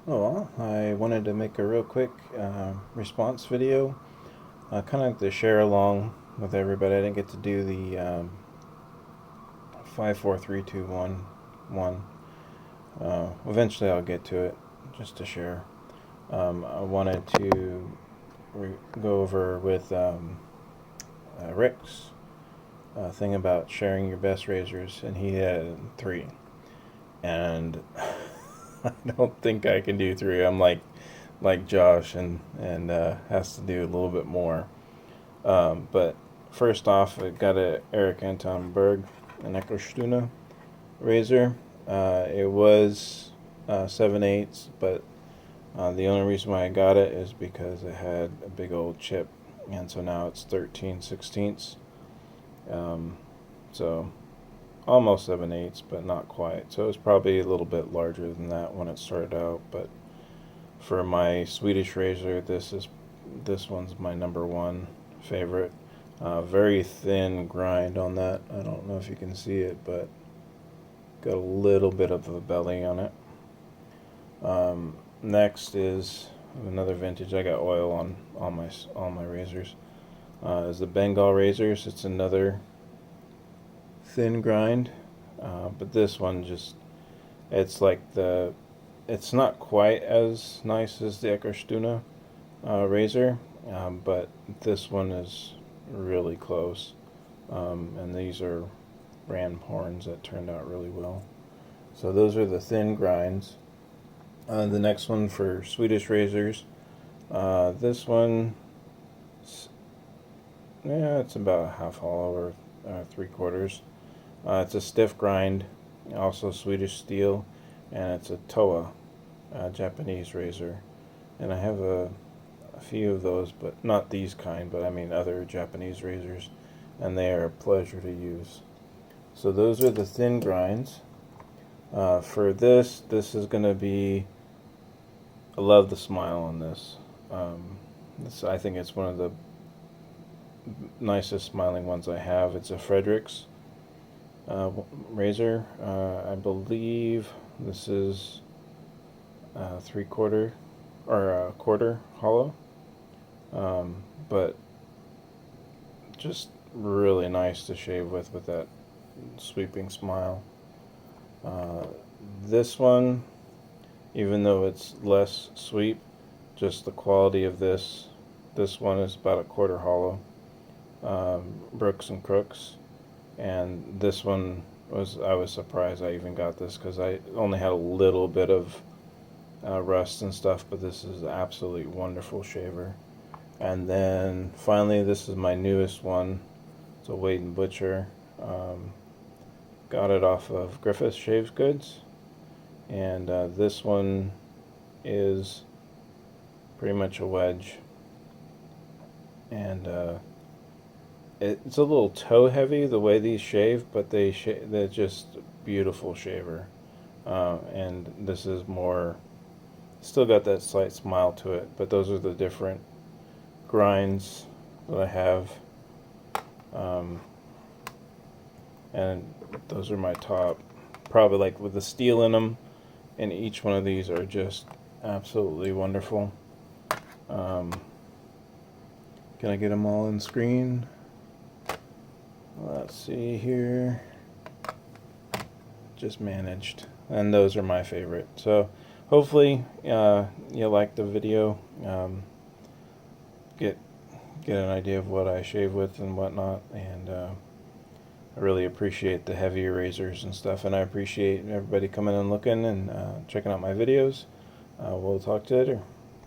Oh, well, I wanted to make a real quick response video, kind of to share along with everybody. I didn't get to do the 5, 4, 3, 2, 1, 1. Eventually, I'll get to it, just to share. I wanted to go over with Rick's thing about sharing your best razors, and he had 3, and I don't think I can do 3. I'm like Josh, and has to do a little bit more. But first off, I got a Eric Anton Berg, an Eckerstuna razor. It was 7/8, but the only reason why I got it is because it had a big old chip, and so now it's 13/16. Um, so almost 7/8, but not quite. So it's probably a little bit larger than that when it started out. But for my Swedish razor, this one's my number one favorite. Very thin grind on that. I don't know if you can see it, but got a little bit of a belly on it. Next is another vintage. I got oil on all my razors. Is the Bengal razors. It's another thin grind, but this one just it's like it's not quite as nice as the Eckerstuna razor, but this one is really close. And these are ram horns that turned out really well. So those are the thin grinds. The next one for Swedish razors. This one, yeah, it's about half hollow or 3/4. It's a stiff grind, also Swedish steel, and it's a Toa, Japanese razor. And I have a few of those, but not these kind, but I mean other Japanese razors, and they are a pleasure to use. So those are the thin grinds. For this is going to be, I love the smile on this. I think it's one of the nicest smiling ones I have. It's a Fredericks razor. I believe this is 3/4 or a quarter hollow, but just really nice to shave with that sweeping smile. This one, even though it's less sweep, just the quality of this one is about a quarter hollow, Brooks and Crooks, and this one I was surprised I even got this because I only had a little bit of rust and stuff, but this is an absolutely wonderful shaver. And then finally, this is my newest one. It's a Wade and Butcher. Got it off of Griffith Shaves Goods, and this one is pretty much a wedge, and it's a little toe heavy the way these shave, but they're just beautiful shaver. And this is more, still got that slight smile to it, but those are the different grinds that I have, and those are my top, probably, like, with the steel in them, and each one of these are just absolutely wonderful. Can I get them all on screen? Let's see here. Just managed, and those are my favorite. So hopefully you like the video. Get an idea of what I shave with and whatnot, and I really appreciate the heavier razors and stuff, and I appreciate everybody coming and looking and checking out my videos. We'll talk to you later.